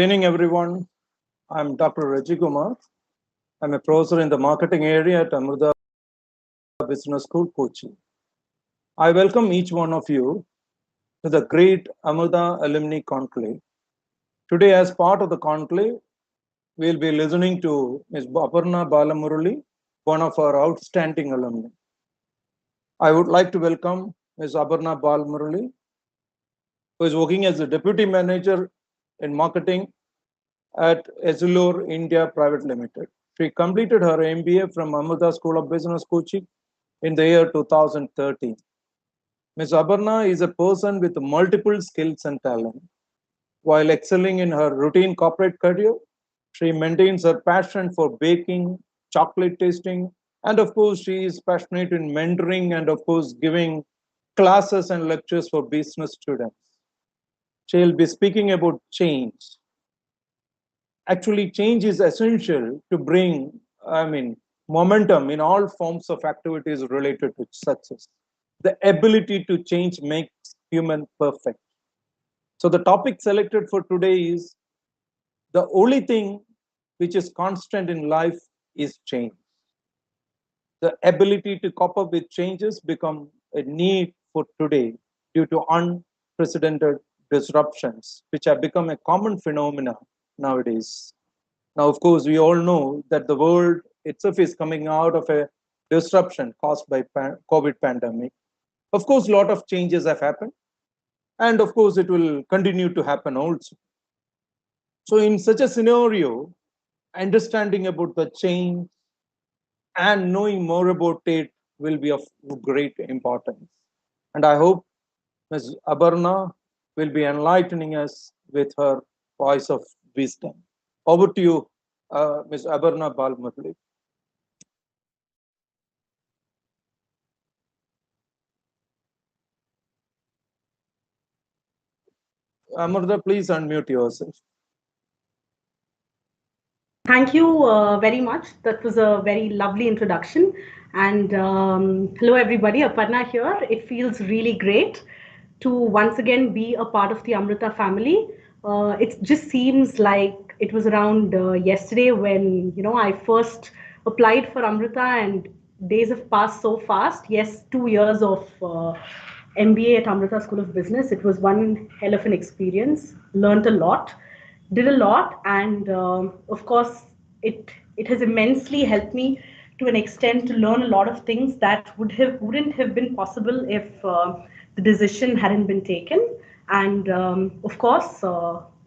evening, everyone. I'm Dr. Rejikumar. I'm a professor in the marketing area at Amrita Business School, Kochi. I welcome each one of you to the Great Amrita Alumni Conclave. Today, as part of the conclave, we'll be listening to Ms. Aparna Balamurali, one of our outstanding alumni. I would like to welcome Ms. Aparna Balamurali, who is working as the Deputy Manager in Marketing at Essilor India Private Limited. She completed her MBA from Amrita School of Business, Kochi in the year 2013. Ms. Aparna is a person with multiple skills and talent. While excelling in her routine corporate career, she maintains her passion for baking, chocolate tasting, and of course, she is passionate in mentoring and of course, giving classes and lectures for business students. She'll be speaking about change. Actually, change is essential to bring, momentum in all forms of activities related to success. The ability to change makes human perfect. So the topic selected for today is the only thing which is constant in life is change. The ability to cope up with changes become a need for today due to unprecedented disruptions, which have become a common phenomenon nowadays. Now, of course, we all know that the world itself is coming out of a disruption caused by COVID pandemic. Of course, a lot of changes have happened. And of course, it will continue to happen also. So in such a scenario, understanding about the change and knowing more about it will be of great importance. And I hope Ms. Aparna will be enlightening us with her voice of wisdom. Over to you, Ms. Aparna Balamurali. Amrita, please unmute yourself. Thank you very much. That was a very lovely introduction. And hello, everybody. Aparna here. It feels really great to once again be a part of the Amrita family. It just seems like it was around yesterday when I first applied for Amrita, and days have passed so fast. Yes, 2 years of MBA at Amrita School of Business. It was one hell of an experience. Learned a lot, did a lot, and of course it has immensely helped me to an extent to learn a lot of things that wouldn't have been possible if the decision hadn't been taken. And of course,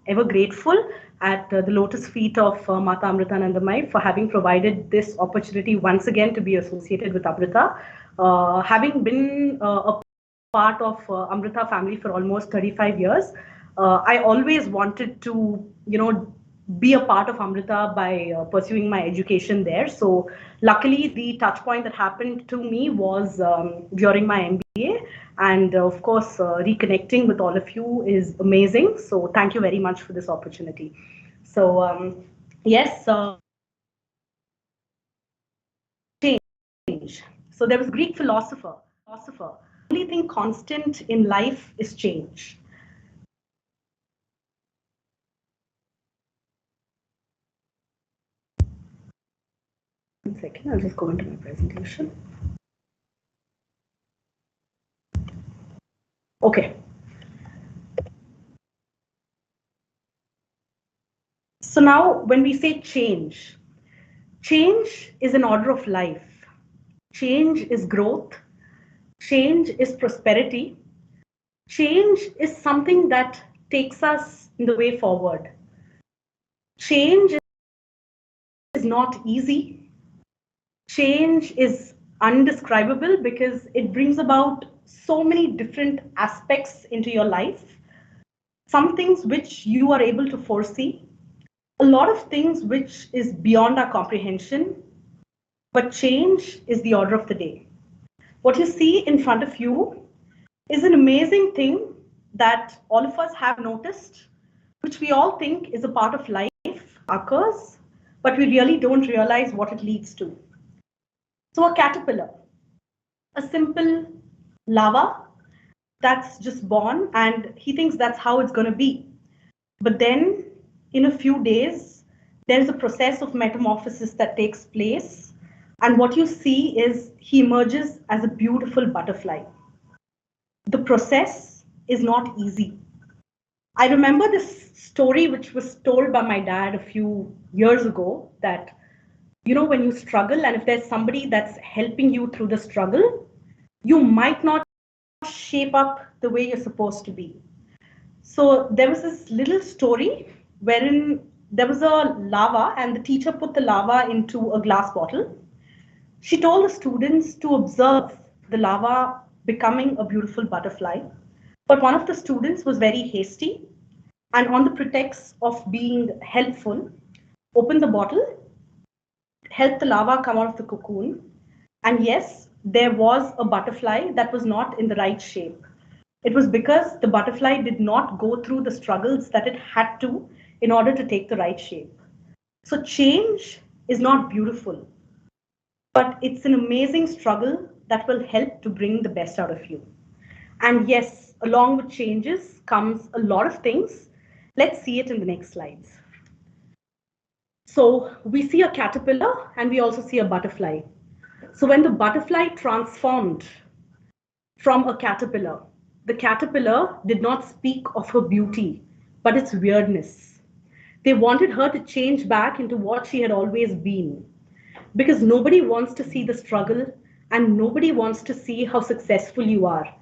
ever grateful at the lotus feet of Mata Amritanandamai for having provided this opportunity once again to be associated with Amrita. Having been a part of Amrita family for almost 35 years, I always wanted to, be a part of Amrita by pursuing my education there. So luckily, the touch point that happened to me was during my MBA. And of course, reconnecting with all of you is amazing. So thank you very much for this opportunity. So yes, change. So there was a Greek philosopher. The only thing constant in life is change. One second, I'll just go into my presentation. Okay. So now when we say change, change is an order of life. Change is growth. Change is prosperity. Change is something that takes us in the way forward. Change is not easy. Change is undescribable because it brings about so many different aspects into your life. Some things which you are able to foresee, a lot of things which is beyond our comprehension, but change is the order of the day. What you see in front of you is an amazing thing that all of us have noticed, which we all think is a part of life, occurs, but we really don't realize what it leads to. So a caterpillar, a simple larva that's just born, and he thinks that's how it's going to be. But then in a few days, there's a process of metamorphosis that takes place. And what you see is he emerges as a beautiful butterfly. The process is not easy. I remember this story which was told by my dad a few years ago that, when you struggle and if there's somebody that's helping you through the struggle, you might not shape up the way you're supposed to be. So there was this little story wherein there was a lava and the teacher put the lava into a glass bottle. She told the students to observe the lava becoming a beautiful butterfly. But one of the students was very hasty and on the pretext of being helpful, opened the bottle, helped the lava come out of the cocoon. And yes, there was a butterfly that was not in the right shape. It was because the butterfly did not go through the struggles that it had to in order to take the right shape. So change is not beautiful, but it's an amazing struggle that will help to bring the best out of you. And yes, along with changes comes a lot of things. Let's see it in the next slides. So we see a caterpillar and we also see a butterfly. So when the butterfly transformed from a caterpillar, the caterpillar did not speak of her beauty, but its weirdness. They wanted her to change back into what she had always been. Because nobody wants to see the struggle and nobody wants to see how successful you are.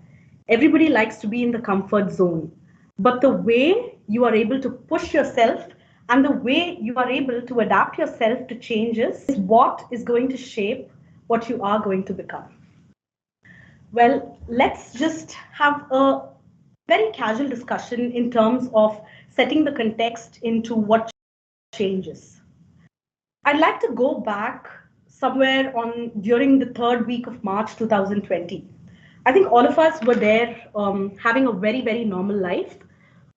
Everybody likes to be in the comfort zone. But the way you are able to push yourself and the way you are able to adapt yourself to changes is what is going to shape what you are going to become. Well, let's just have a very casual discussion in terms of setting the context into what changes. I'd like to go back somewhere during the third week of March 2020. I think all of us were there having a very, very normal life.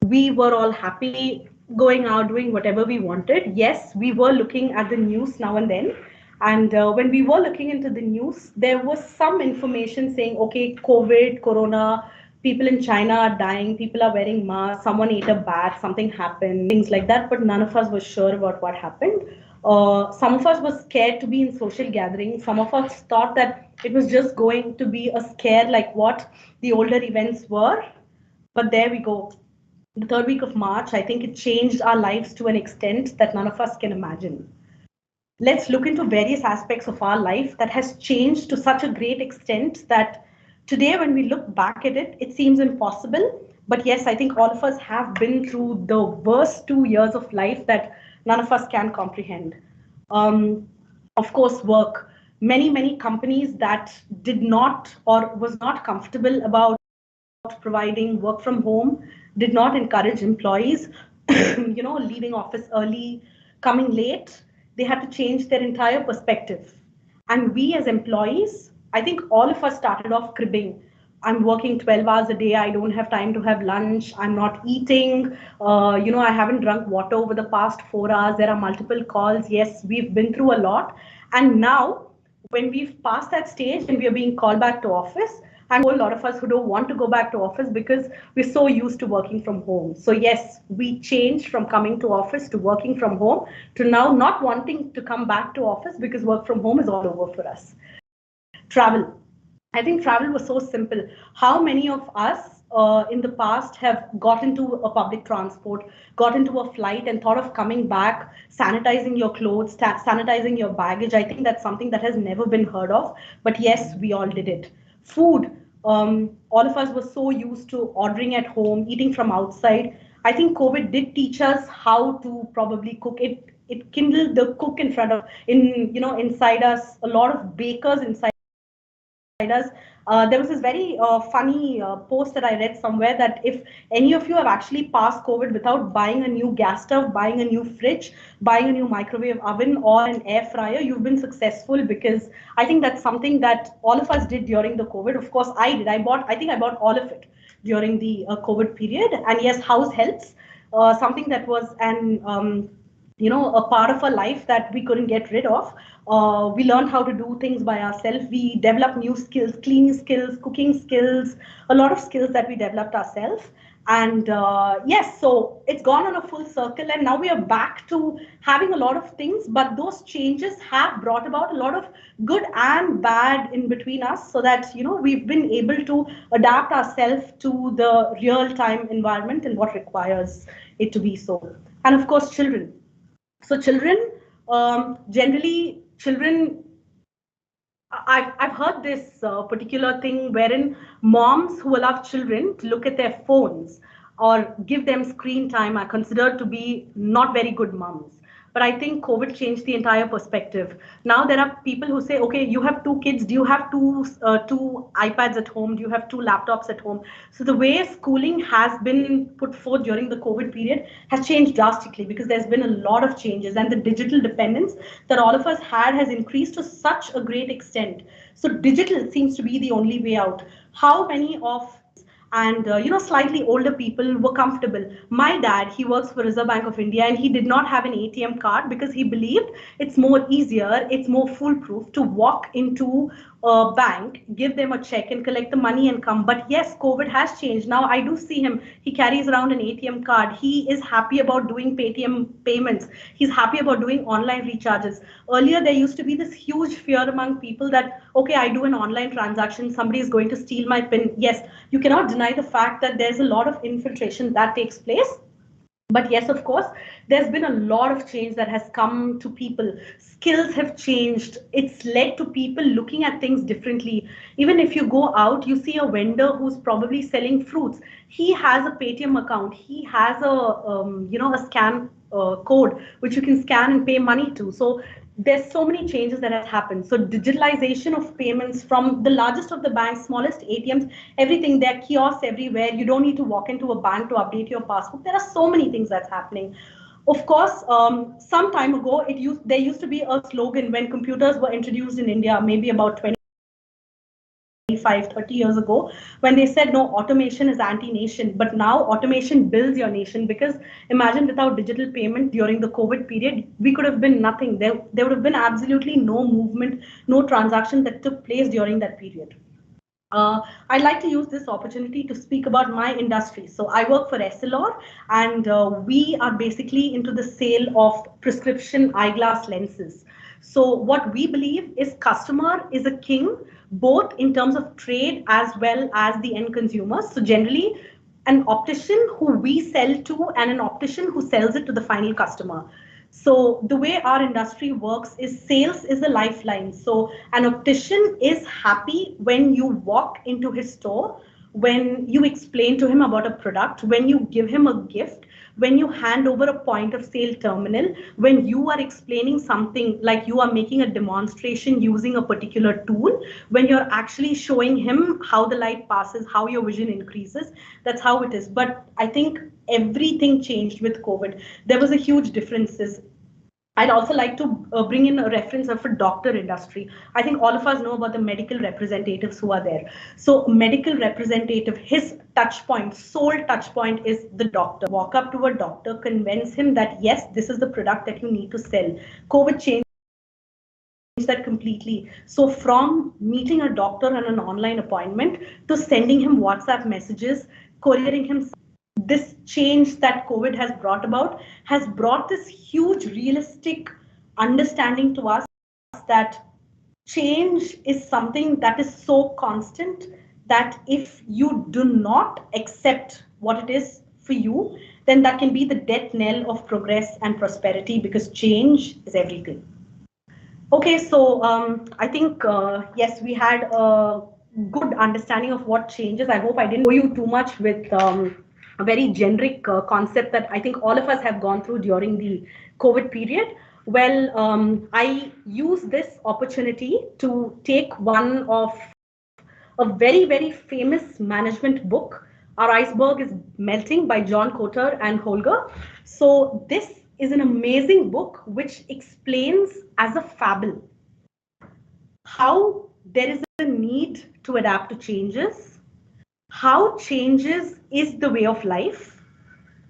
We were all happy, going out, doing whatever we wanted. Yes, we were looking at the news now and then. And when we were looking into the news, there was some information saying, okay, COVID, Corona, people in China are dying, people are wearing masks, someone ate a bat, something happened, things like that. But none of us were sure about what happened. Some of us were scared to be in social gatherings. Some of us thought that it was just going to be a scare like what the older events were. But there we go. The third week of March, I think it changed our lives to an extent that none of us can imagine. Let's look into various aspects of our life that has changed to such a great extent that today when we look back at it, it seems impossible. But yes, I think all of us have been through the worst 2 years of life that none of us can comprehend. Of course, work. Many companies that did not or was not comfortable about providing work from home did not encourage employees, leaving office early, coming late. They had to change their entire perspective. And we as employees, I think all of us started off cribbing. I'm working 12 hours a day. I don't have time to have lunch. I'm not eating. I haven't drunk water over the past 4 hours. There are multiple calls. Yes, we've been through a lot. And now when we've passed that stage and we are being called back to office, and a lot of us who don't want to go back to office because we're so used to working from home. So yes, we changed from coming to office to working from home to now not wanting to come back to office because work from home is all over for us. Travel. I think travel was so simple. How many of us in the past have got into a public transport, got into a flight and thought of coming back, sanitizing your clothes, sanitizing your baggage? I think that's something that has never been heard of. But yes, we all did it. Food. All of us were so used to ordering at home, eating from outside. I think COVID did teach us how to probably cook. It kindled the cook inside us. A lot of bakers inside us. There was this very funny post that I read somewhere that if any of you have actually passed COVID without buying a new gas stove, buying a new fridge, buying a new microwave oven or an air fryer, you've been successful, because I think that's something that all of us did during the COVID. Of course, I did. I think I bought all of it during the COVID period. And yes, house helps, something that was a part of our life that we couldn't get rid of. We learned how to do things by ourselves. We developed new skills, cleaning skills, cooking skills, a lot of skills that we developed ourselves. And yes, so it's gone on a full circle, and now we are back to having a lot of things, but those changes have brought about a lot of good and bad in between us, so that, we've been able to adapt ourselves to the real time environment and what requires it to be so. And of course, children. So children, generally, children, I've heard this particular thing wherein moms who allow children to look at their phones or give them screen time are considered to be not very good moms. But I think COVID changed the entire perspective. Now there are people who say, okay, you have two kids. Do you have two iPads at home? Do you have two laptops at home? So the way schooling has been put forth during the COVID period has changed drastically, because there's been a lot of changes, and the digital dependence that all of us had has increased to such a great extent. So digital seems to be the only way out. How many of and slightly older people were comfortable. My dad, he works for Reserve Bank of India, and he did not have an ATM card because he believed it's more easier, it's more foolproof to walk into a bank, give them a check and collect the money and come. But yes, COVID has changed. Now I do see him, he carries around an ATM card. He is happy about doing Paytm payments. He's happy about doing online recharges. Earlier there used to be this huge fear among people that, okay, I do an online transaction, somebody is going to steal my PIN. Yes, you cannot deny the fact that there's a lot of infiltration that takes place. But yes, of course, there's been a lot of change that has come to people. Skills have changed. It's led to people looking at things differently. Even if you go out, you see a vendor who's probably selling fruits. He has a Paytm account. He has a scan code which you can scan and pay money to. So there's so many changes that has happened. So digitalization of payments from the largest of the banks, smallest ATMs, everything, there are kiosks everywhere. You don't need to walk into a bank to update your passbook. There are so many things that's happening. Of course, some time ago, there used to be a slogan when computers were introduced in India, maybe about 25, 30 years ago, when they said, no, automation is anti-nation. But now automation builds your nation, because imagine without digital payment during the COVID period, we could have been nothing. There would have been absolutely no movement, no transaction that took place during that period. I'd like to use this opportunity to speak about my industry. So I work for Essilor, and we are basically into the sale of prescription eyeglass lenses. So what we believe is customer is a king, both in terms of trade as well as the end consumers. So generally, an optician who we sell to and an optician who sells it to the final customer. So the way our industry works is sales is a lifeline. So an optician is happy when you walk into his store, when you explain to him about a product, when you give him a gift, when you hand over a point of sale terminal, when you are explaining something like you are making a demonstration using a particular tool, when you're actually showing him how the light passes, how your vision increases. That's how it is. But I think everything changed with COVID. There was a huge differences. I'd also like to bring in a reference of a doctor industry. I think all of us know about the medical representatives who are there. So medical representative, his touch point, sole touch point is the doctor. Walk up to a doctor, convince him that yes, this is the product that you need to sell. COVID changed that completely. So from meeting a doctor on an online appointment to sending him WhatsApp messages, couriering him, this change that COVID has brought about has brought this huge realistic understanding to us that change is something that is so constant that if you do not accept what it is for you, then that can be the death knell of progress and prosperity, because change is everything. Okay, so I think, yes, we had a good understanding of what changes. I hope I didn't bore you too much with a very generic concept that I think all of us have gone through during the COVID period. Well, I use this opportunity to take one of a very, very famous management book, Our Iceberg is Melting by John Cotter and Holger. So this is an amazing book which explains as a fable how there is a need to adapt to changes, how changes is the way of life,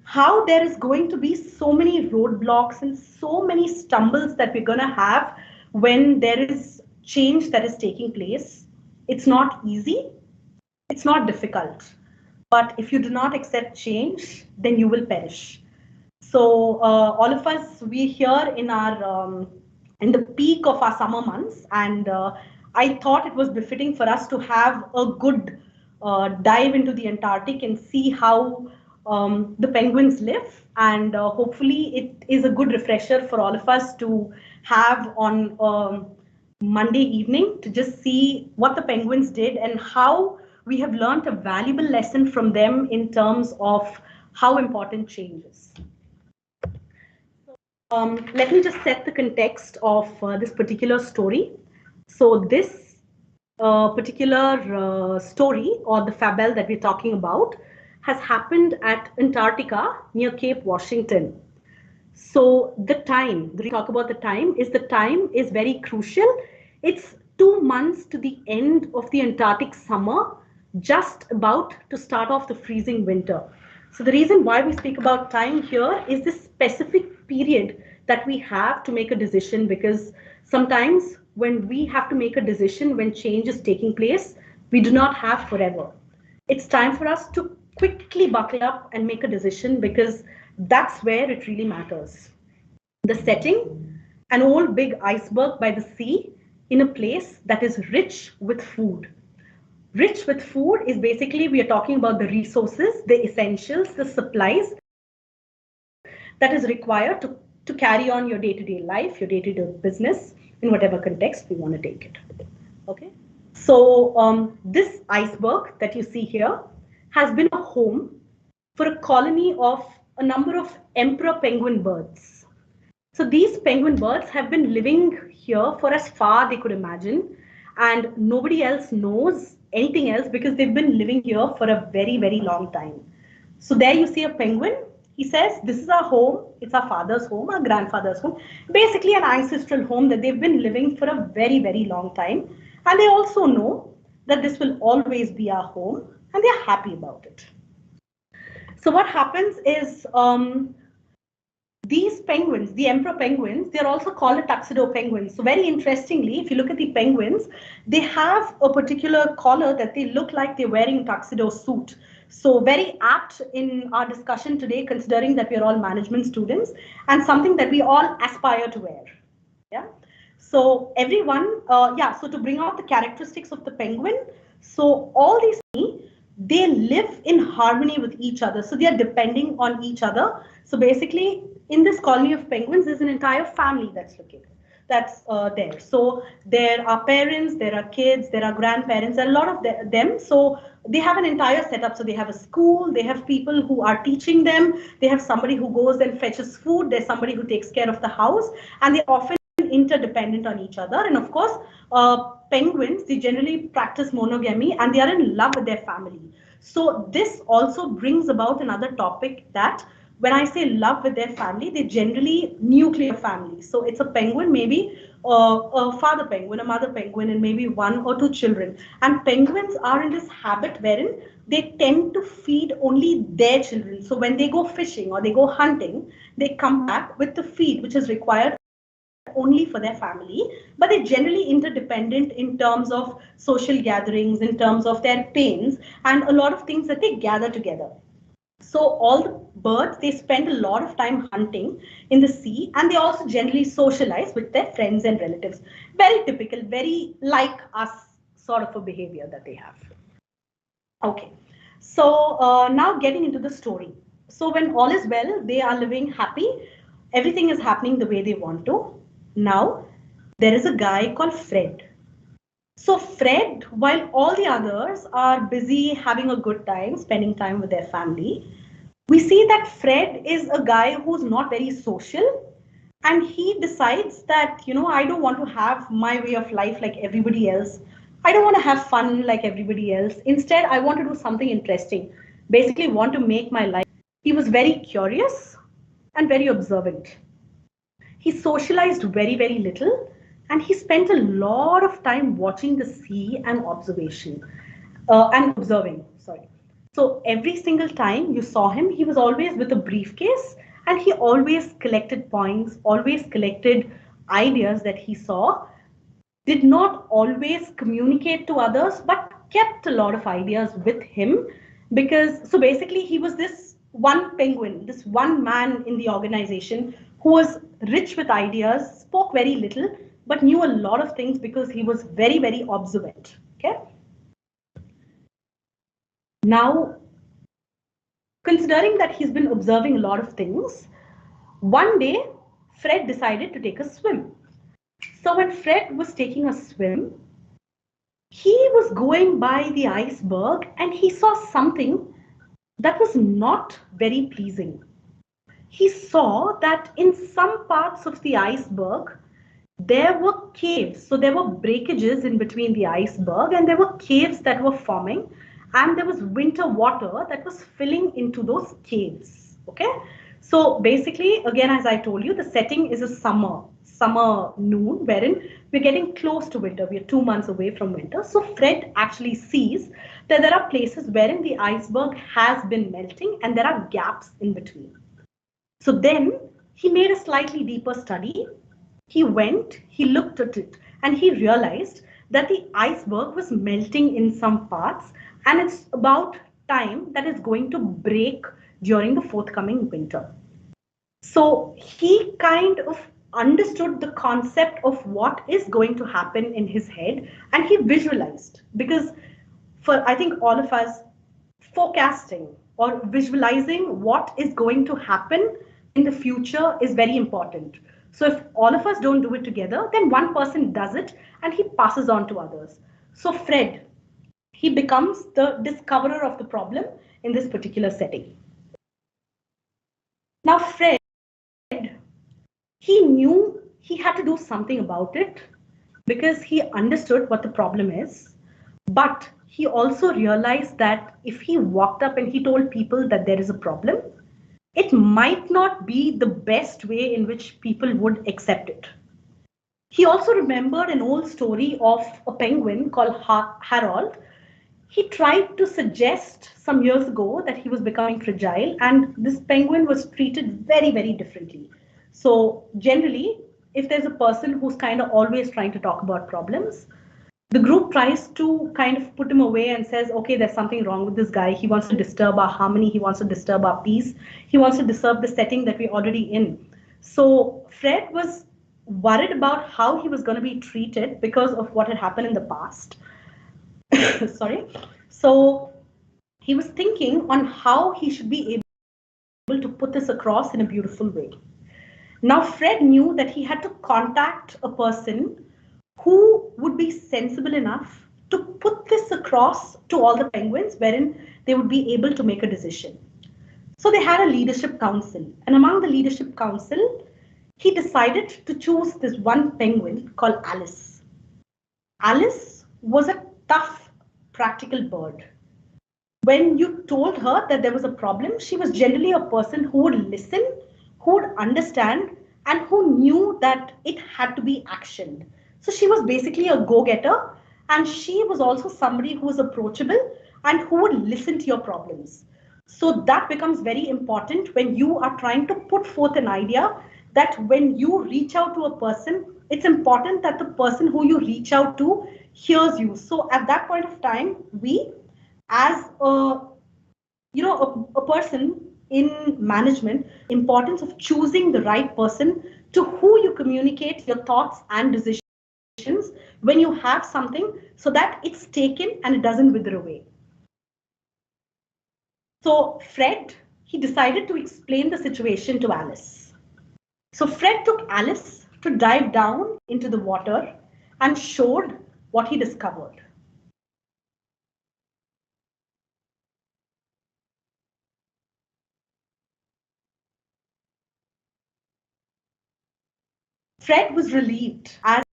how there is going to be so many roadblocks and so many stumbles that we're going to have when there is change that is taking place. It's not easy, it's not difficult, but if you do not accept change, then you will perish. So all of us, we here in our in the peak of our summer months, and I thought it was befitting for us to have a good dive into the Antarctic and see how the penguins live, and hopefully it is a good refresher for all of us to have on Monday evening to just see what the penguins did and how we have learned a valuable lesson from them in terms of how important change is. Let me just set the context of this particular story. So this particular story, or the fable that we're talking about, has happened at Antarctica near Cape Washington. So the time, the talk about the time is very crucial. It's 2 months to the end of the Antarctic summer, just about to start off the freezing winter. So the reason why we speak about time here is this specific period that we have to make a decision, because sometimes when we have to make a decision, when change is taking place, we do not have forever. It's time for us to quickly buckle up and make a decision, because that's where it really matters. The setting, an old big iceberg by the sea in a place that is rich with food. Rich with food is basically, we are talking about the resources, the essentials, the supplies that is required to carry on your day-to-day life, your day-to-day business, in whatever context we want to take it. Okay. So this iceberg that you see here has been a home for a colony of a number of emperor penguin birds. So these penguin birds have been living here for as far they could imagine, and nobody else knows anything else because they've been living here for a very, very long time. So there you see a penguin. He says, this is our home. It's our father's home, our grandfather's home, basically an ancestral home that they've been living for a very, very long time. And they also know that this will always be our home, and they're happy about it. So what happens is these penguins, the emperor penguins, they're also called a tuxedo penguins. So very interestingly, if you look at the penguins, they have a particular collar that they look like they're wearing a tuxedo suit. So very apt in our discussion today, considering that we are all management students, and something that we all aspire to wear. Yeah. So everyone, so to bring out the characteristics of the penguin, so all these, they live in harmony with each other. So they are depending on each other. So basically, in this colony of penguins, there's an entire family that's located. That's there. So there are parents, there are kids, there are grandparents, a lot of them. So they have an entire setup. So they have a school, they have people who are teaching them, they have somebody who goes and fetches food, there's somebody who takes care of the house, and they're often interdependent on each other. And of course, penguins, they generally practice monogamy and they are in love with their family. So this also brings about another topic, that when I say love with their family, they generally nuclear family. So it's a penguin, maybe a father penguin, a mother penguin, and maybe 1 or 2 children. And penguins are in this habit wherein they tend to feed only their children. So when they go fishing or they go hunting, they come back with the feed which is required only for their family, but they're generally interdependent in terms of social gatherings, in terms of their pains, and a lot of things that they gather together. So all the birds, they spend a lot of time hunting in the sea, and they also generally socialize with their friends and relatives. Very typical, very like us sort of a behavior that they have. Okay, so now getting into the story. So when all is well, they are living happy. Everything is happening the way they want to. Now, there is a guy called Fred. So Fred, while all the others are busy having a good time, spending time with their family, we see that Fred is a guy who's not very social, and he decides that, I don't want to have my way of life like everybody else. I don't want to have fun like everybody else. Instead, I want to do something interesting. Basically, want to make my life. He was very curious and very observant. He socialized very, very little, and he spent a lot of time watching the sea and observing. Sorry. So every single time you saw him, he was always with a briefcase, and he always collected points, always collected ideas that he saw, did not always communicate to others, but kept a lot of ideas with him, because so basically he was this one penguin, this one man in the organization who was rich with ideas, spoke very little, but knew a lot of things because he was very, very observant. Okay. Now, considering that he's been observing a lot of things, one day Fred decided to take a swim. So when Fred was taking a swim, he was going by the iceberg and he saw something that was not very pleasing. He saw that in some parts of the iceberg, there were caves. So there were breakages in between the iceberg and there were caves that were forming, and there was winter water that was filling into those caves. Okay. So basically, again, as I told you, the setting is a summer noon, wherein we're getting close to winter. We're 2 months away from winter. So Fred actually sees that there are places wherein the iceberg has been melting and there are gaps in between. So then he made a slightly deeper study. He went, he looked at it, and he realized that the iceberg was melting in some parts, and it's about time that it's going to break during the forthcoming winter. So he kind of understood the concept of what is going to happen in his head, and he visualized, because for I think all of us, forecasting or visualizing what is going to happen in the future is very important. So if all of us don't do it together, then one person does it and he passes on to others. So Fred, he becomes the discoverer of the problem in this particular setting. Now Fred, he knew he had to do something about it because he understood what the problem is. But he also realized that if he walked up and he told people that there is a problem, it might not be the best way in which people would accept it. He also remembered an old story of a penguin called Harold. He tried to suggest some years ago that he was becoming fragile, and this penguin was treated very, very differently. So generally, if there's a person who's kind of always trying to talk about problems, the group tries to kind of put him away and says, okay, there's something wrong with this guy. He wants to disturb our harmony. He wants to disturb our peace. He wants to disturb the setting that we're already in. So Fred was worried about how he was going to be treated because of what had happened in the past. Sorry. So he was thinking on how he should be able to put this across in a beautiful way. Now, Fred knew that he had to contact a person who would be sensible enough to put this across to all the penguins, wherein they would be able to make a decision. So they had a leadership council, and among the leadership council, he decided to choose this one penguin called Alice. Alice was a tough, practical bird. When you told her that there was a problem, she was generally a person who would listen, who would understand, and who knew that it had to be actioned. So she was basically a go-getter, and she was also somebody who was approachable and who would listen to your problems. So that becomes very important when you are trying to put forth an idea, that when you reach out to a person, it's important that the person who you reach out to hears you. So at that point of time, we, as a person in management, importance of choosing the right person to who you communicate your thoughts and decisions when you have something, so that it's taken and it doesn't wither away. So Fred, he decided to explain the situation to Alice. So Fred took Alice to dive down into the water and showed what he discovered. Fred was relieved, as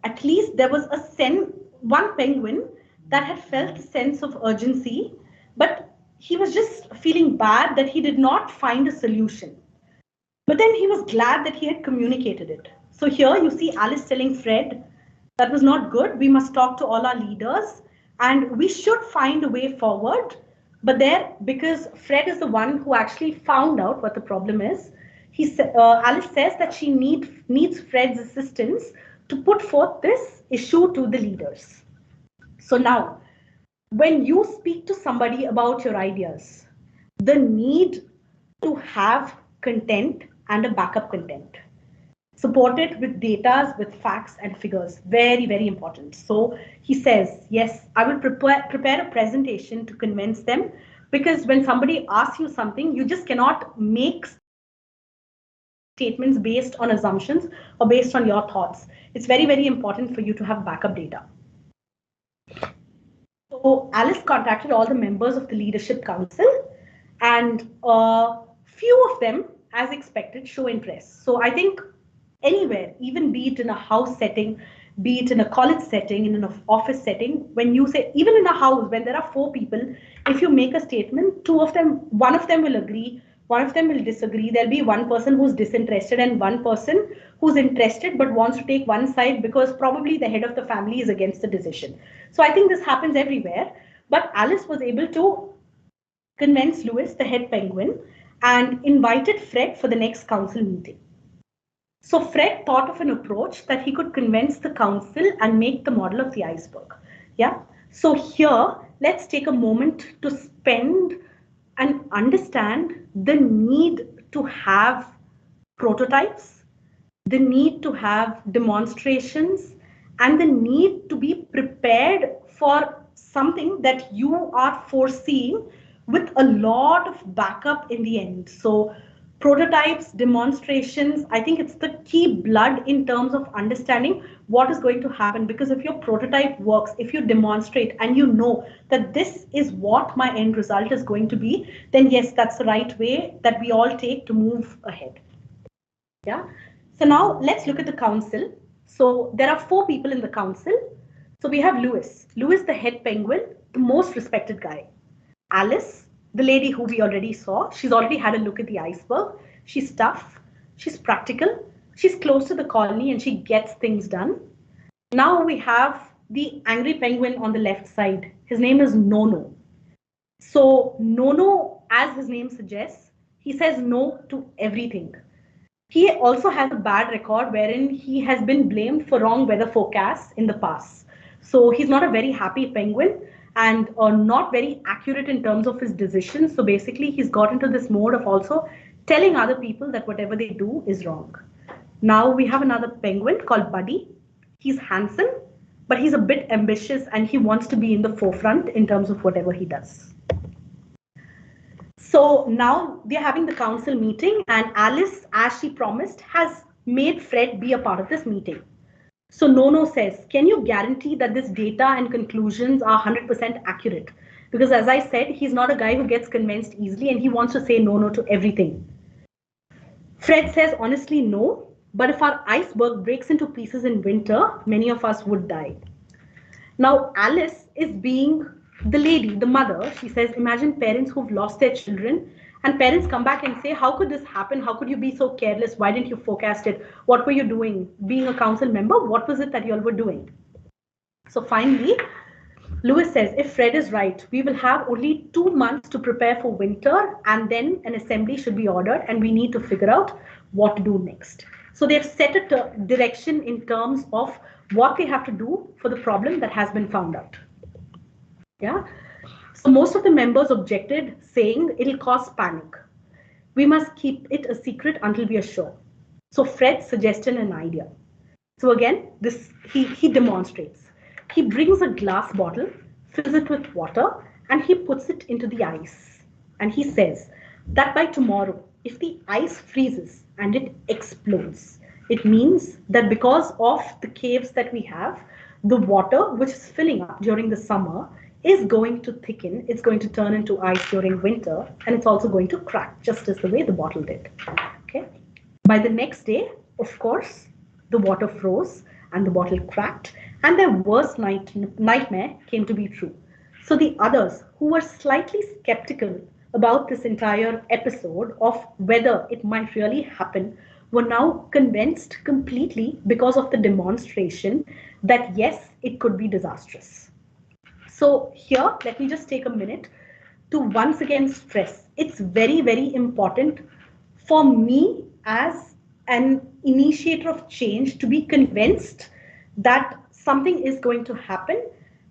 at least there was one penguin that had felt a sense of urgency, but he was just feeling bad that he did not find a solution. But then he was glad that he had communicated it. So here you see Alice telling Fred, that was not good. We must talk to all our leaders and we should find a way forward. But there, because Fred is the one who actually found out what the problem is, Alice says that she needs Fred's assistance to put forth this issue to the leaders. So now, when you speak to somebody about your ideas, the need to have content and a backup content supported with data, with facts and figures. Very, very important. So he says, yes, I will prepare a presentation to convince them, because when somebody asks you something, you just cannot make statements based on assumptions or based on your thoughts. It's very, very important for you to have backup data. So Alice contacted all the members of the leadership council, and few of them, as expected, show interest. So I think anywhere, even be it in a house setting, be it in a college setting, in an office setting, when you say, even in a house, when there are four people, if you make a statement, two of them, one of them will agree, one of them will disagree. There'll be one person who's disinterested and one person who's interested but wants to take one side because probably the head of the family is against the decision. So I think this happens everywhere. But Alice was able to convince Lewis, the head penguin, and invited Fred for the next council meeting. So Fred thought of an approach that he could convince the council and make the model of the iceberg. Yeah. So here, let's take a moment to spend and understand the need to have prototypes, the need to have demonstrations, and the need to be prepared for something that you are foreseeing with a lot of backup in the end. So prototypes, demonstrations, I think it's the key blood in terms of understanding what is going to happen. Because if your prototype works, if you demonstrate and you know that this is what my end result is going to be, then yes, that's the right way that we all take to move ahead. Yeah. So now let's look at the council. So there are four people in the council. So we have Lewis. Lewis, the head penguin, the most respected guy. Alice, the lady who we already saw. She's already had a look at the iceberg. She's tough. She's practical. She's close to the colony and she gets things done. Now we have the angry penguin on the left side. His name is Nono. So Nono, as his name suggests, he says no to everything. He also has a bad record wherein he has been blamed for wrong weather forecasts in the past. So he's not a very happy penguin and not very accurate in terms of his decisions. So basically, he's got into this mode of also telling other people that whatever they do is wrong. Now we have another penguin called Buddy. He's handsome, but he's a bit ambitious and he wants to be in the forefront in terms of whatever he does. So now they're having the council meeting and Alice, as she promised, has made Fred be a part of this meeting. So Nono says, can you guarantee that this data and conclusions are 100% accurate? Because as I said, he's not a guy who gets convinced easily and he wants to say no to everything. Fred says, honestly, no. But if our iceberg breaks into pieces in winter, many of us would die. Now Alice is being the lady, the mother. She says, imagine parents who've lost their children and parents come back and say, how could this happen? How could you be so careless? Why didn't you forecast it? What were you doing? Being a council member, what was it that you all were doing? So finally, Lewis says, if Fred is right, we will have only 2 months to prepare for winter and then an assembly should be ordered and we need to figure out what to do next. So they've set a direction in terms of what they have to do for the problem that has been found out. Yeah. So most of the members objected, saying it'll cause panic. We must keep it a secret until we are sure. So Fred suggested an idea. So again, he demonstrates. He brings a glass bottle, fills it with water, and he puts it into the ice. And he says that by tomorrow, if the ice freezes and it explodes, it means that because of the caves that we have, the water which is filling up during the summer is going to thicken, it's going to turn into ice during winter, and it's also going to crack just as the way the bottle did. Okay. By the next day, of course, the water froze and the bottle cracked, and their worst nightmare came to be true. So the others who were slightly skeptical about this entire episode of whether it might really happen were now convinced completely because of the demonstration that yes, it could be disastrous. So here, let me just take a minute to once again stress, it's very, very important for me as an initiator of change to be convinced that something is going to happen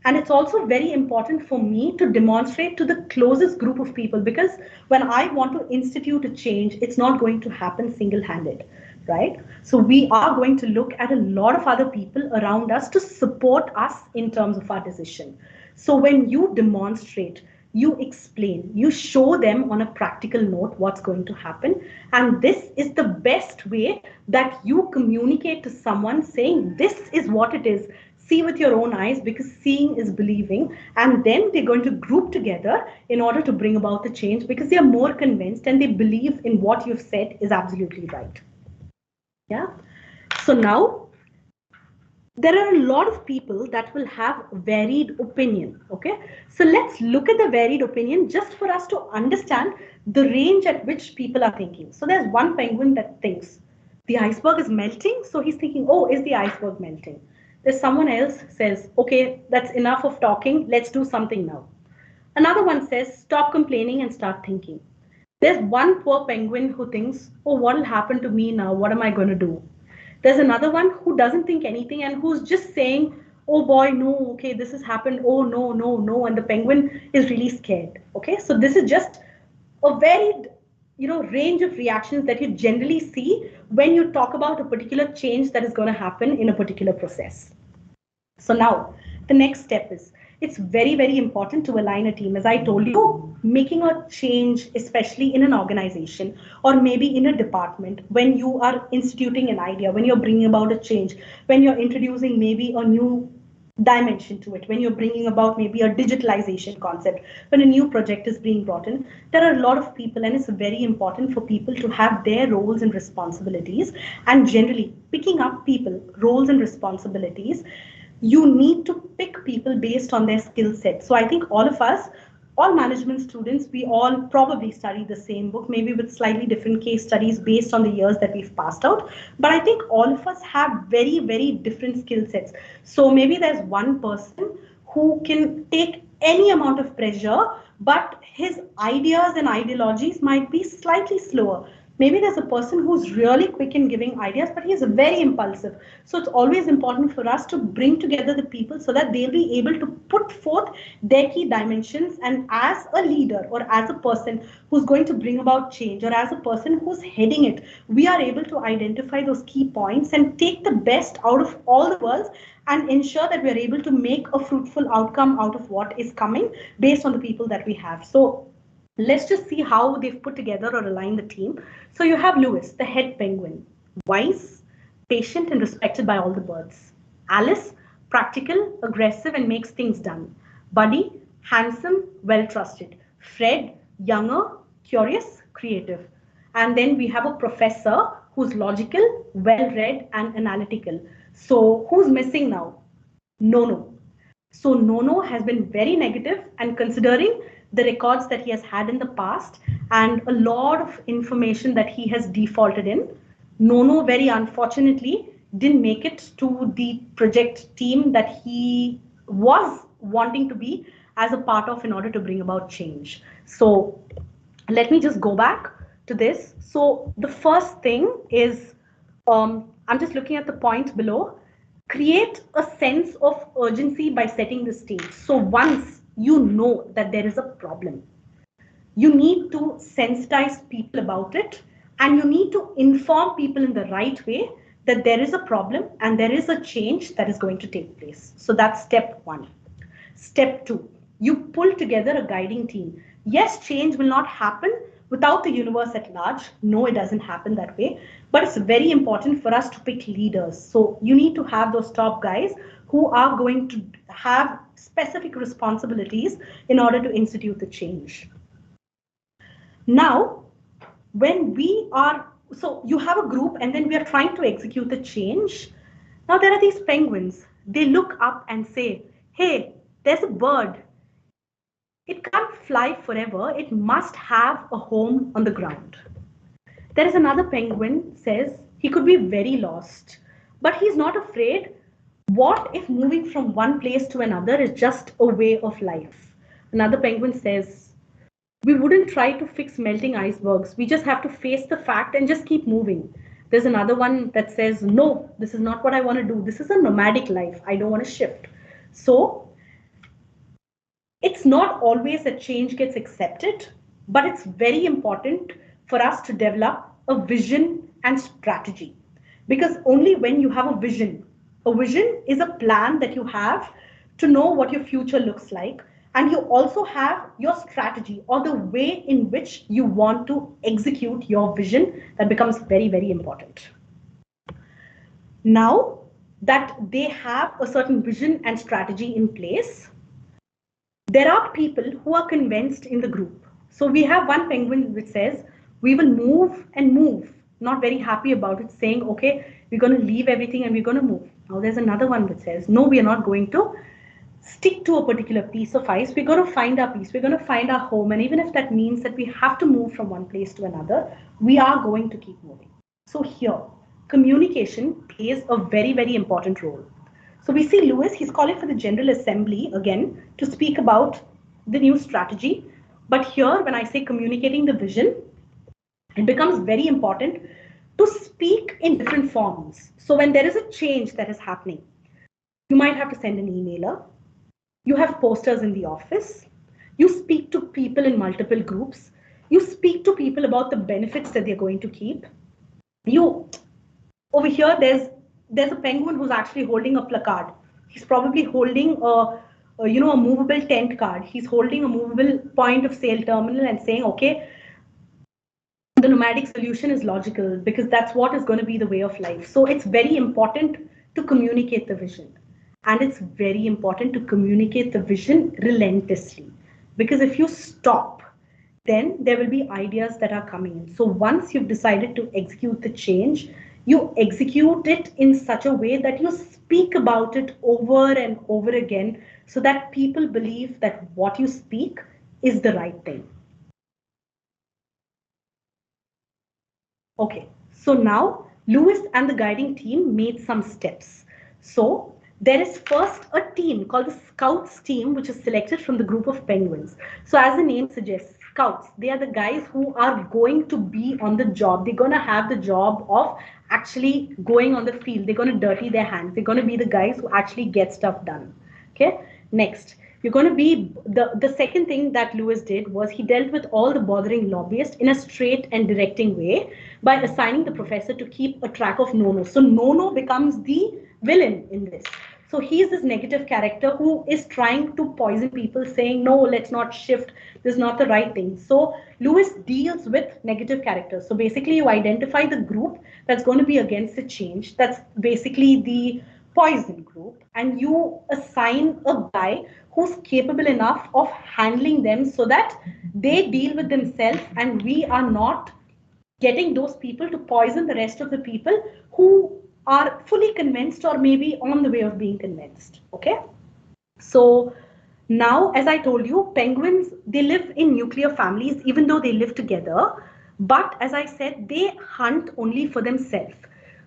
And it's also very important for me to demonstrate to the closest group of people, because when I want to institute a change, it's not going to happen single-handed, right? So we are going to look at a lot of other people around us to support us in terms of our decision. So when you demonstrate, you explain, you show them on a practical note what's going to happen. And this is the best way that you communicate to someone, saying this is what it is. See with your own eyes, because seeing is believing. And then they're going to group together in order to bring about the change, because they are more convinced and they believe in what you've said is absolutely right. Yeah. So now there are a lot of people that will have varied opinion. Okay. So let's look at the varied opinion just for us to understand the range at which people are thinking. So there's one penguin that thinks the iceberg is melting. So he's thinking, oh, is the iceberg melting? There's someone else says, okay, that's enough of talking. Let's do something now. Another one says, stop complaining and start thinking. There's one poor penguin who thinks, oh, what will happen to me now? What am I going to do? There's another one who doesn't think anything and who's just saying, oh boy, no, okay, this has happened. Oh, no, no, no. And the penguin is really scared. Okay, so this is just a varied, range of reactions that you generally see when you talk about a particular change that is going to happen in a particular process. So now the next step is, it's very, very important to align a team. As I told you, making a change, especially in an organization or maybe in a department, when you are instituting an idea, when you're bringing about a change, when you're introducing maybe a new dimension to it, when you're bringing about maybe a digitalization concept, when a new project is being brought in, there are a lot of people, and it's very important for people to have their roles and responsibilities. And generally picking up people roles and responsibilities, you need to pick people based on their skill set. So I think all of us, all management students, we all probably study the same book, maybe with slightly different case studies based on the years that we've passed out. But I think all of us have very, very different skill sets. So maybe there's one person who can take any amount of pressure, but his ideas and ideologies might be slightly slower. Maybe there's a person who's really quick in giving ideas, but he's very impulsive. So it's always important for us to bring together the people so that they'll be able to put forth their key dimensions. And as a leader or as a person who's going to bring about change, or as a person who's heading it, we are able to identify those key points and take the best out of all the worlds and ensure that we're able to make a fruitful outcome out of what is coming based on the people that we have. So let's just see how they've put together or aligned the team. So you have Lewis, the head penguin, wise, patient, and respected by all the birds. Alice, practical, aggressive, and makes things done. Buddy, handsome, well trusted. Fred, younger, curious, creative. And then we have a professor who's logical, well read, and analytical. So who's missing now? Nono. So Nono has been very negative, and considering the records that he has had in the past and a lot of information that he has defaulted in, Nono very unfortunately didn't make it to the project team that he was wanting to be as a part of in order to bring about change. So let me just go back to this. So the first thing is, I'm just looking at the point below. Create a sense of urgency by setting the stage. So once you know that there is a problem, you need to sensitize people about it, and you need to inform people in the right way that there is a problem and there is a change that is going to take place. So that's step one. Step two, you pull together a guiding team. Yes, change will not happen without the universe at large. No, it doesn't happen that way. But it's very important for us to pick leaders. So you need to have those top guys who are going to have specific responsibilities in order to institute the change. Now, when we are, so you have a group and then we are trying to execute the change. Now there are these penguins. They look up and say, hey, there's a bird. It can't fly forever. It must have a home on the ground. There is another penguin says he could be very lost, but he's not afraid. What if moving from one place to another is just a way of life? Another penguin says, we wouldn't try to fix melting icebergs. We just have to face the fact and just keep moving. There's another one that says, no, this is not what I want to do. This is a nomadic life. I don't want to shift. So It's not always that change gets accepted, but it's very important for us to develop a vision and strategy. Because only when you have a vision is a plan that you have to know what your future looks like, and you also have your strategy or the way in which you want to execute your vision that becomes very, very important. Now that they have a certain vision and strategy in place, there are people who are convinced in the group. So we have one penguin which says, we will move and move, not very happy about it, saying, okay, we're going to leave everything and we're going to move. Now there's another one which says, no, we are not going to stick to a particular piece of ice. We're going to find our peace. We're going to find our home. And even if that means that we have to move from one place to another, we are going to keep moving. So here, communication plays a very, very important role. So we see Lewis, he's calling for the General Assembly again to speak about the new strategy. But here, when I say communicating the vision, it becomes very important to speak in different forms. So when there is a change that is happening, you might have to send an emailer, you have posters in the office, you speak to people in multiple groups, you speak to people about the benefits that they're going to keep. Over here, there's a penguin who's actually holding a placard. He's probably holding a movable tent card. He's holding a movable point of sale terminal and saying, okay, the nomadic solution is logical because that's what is going to be the way of life. So it's very important to communicate the vision. And it's very important to communicate the vision relentlessly. Because if you stop, then there will be ideas that are coming in. So once you've decided to execute the change, you execute it in such a way that you speak about it over and over again so that people believe that what you speak is the right thing. Okay, so now Lewis and the guiding team made some steps. So there is first a team called the Scouts team, which is selected from the group of penguins. So as the name suggests, Scouts, they are the guys who are going to be on the job. They're going to have the job of actually going on the field. They're going to dirty their hands. They're going to be the guys who actually get stuff done. Okay, next. You're going to be the second thing that Lewis did was he dealt with all the bothering lobbyists in a straight and directing way by assigning the professor to keep a track of Nono. So Nono becomes the villain in this. So he's this negative character who is trying to poison people, saying, no, let's not shift. This is not the right thing. So Lewis deals with negative characters. So basically you identify the group that's going to be against the change. That's basically the poison group. And you assign a guy who's capable enough of handling them so that they deal with themselves and we are not getting those people to poison the rest of the people who are fully convinced or maybe on the way of being convinced. Okay. So now, as I told you, penguins, they live in nuclear families, even though they live together. But as I said, they hunt only for themselves.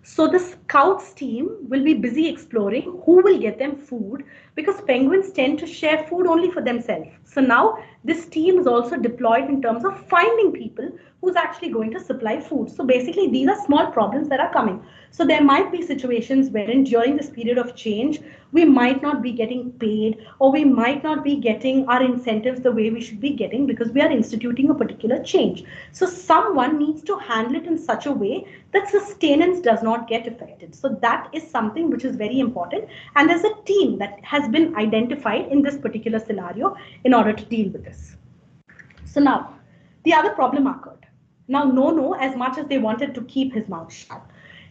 So the Scouts team will be busy exploring who will get them food because penguins tend to share food only for themselves. So now this team is also deployed in terms of finding people who's actually going to supply food. So basically these are small problems that are coming. So there might be situations wherein during this period of change, we might not be getting paid or we might not be getting our incentives the way we should be getting because we are instituting a particular change. So someone needs to handle it in such a way that sustenance does not get affected. So that is something which is very important. And there's a team that has been identified in this particular scenario in order to deal with this. So now the other problem occurred. Now Nono, as much as they wanted to keep his mouth shut,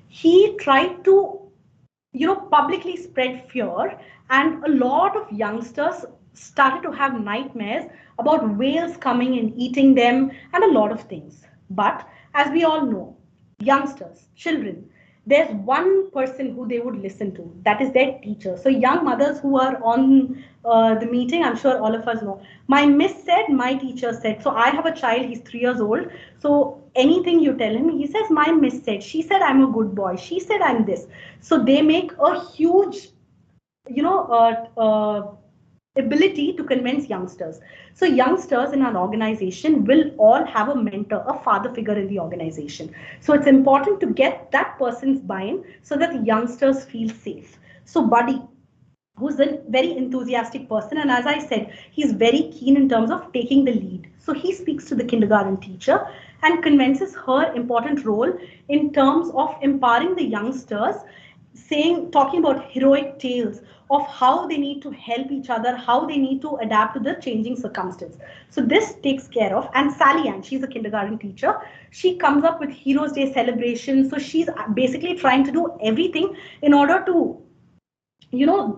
he tried to publicly spread fear, and a lot of youngsters started to have nightmares about whales coming and eating them and a lot of things. But as we all know, youngsters, children, there's one person who they would listen to, that is their teacher. So young mothers who are on the meeting, I'm sure all of us know, my miss said, my teacher said. So I have a child, he's 3 years old. So anything you tell him, he says, my miss said, she said I'm a good boy, she said I'm this. So they make a huge, ability to convince youngsters. So youngsters in our organization will all have a mentor, a father figure in the organization. So it's important to get that person's buy-in so that the youngsters feel safe. So Buddy, who's a very enthusiastic person. And as I said, he's very keen in terms of taking the lead. So he speaks to the kindergarten teacher and convinces her important role in terms of empowering the youngsters, talking about heroic tales of how they need to help each other, how they need to adapt to the changing circumstance. So this takes care of, and Sally Ann, she's a kindergarten teacher. She comes up with Heroes Day celebration. So she's basically trying to do everything in order to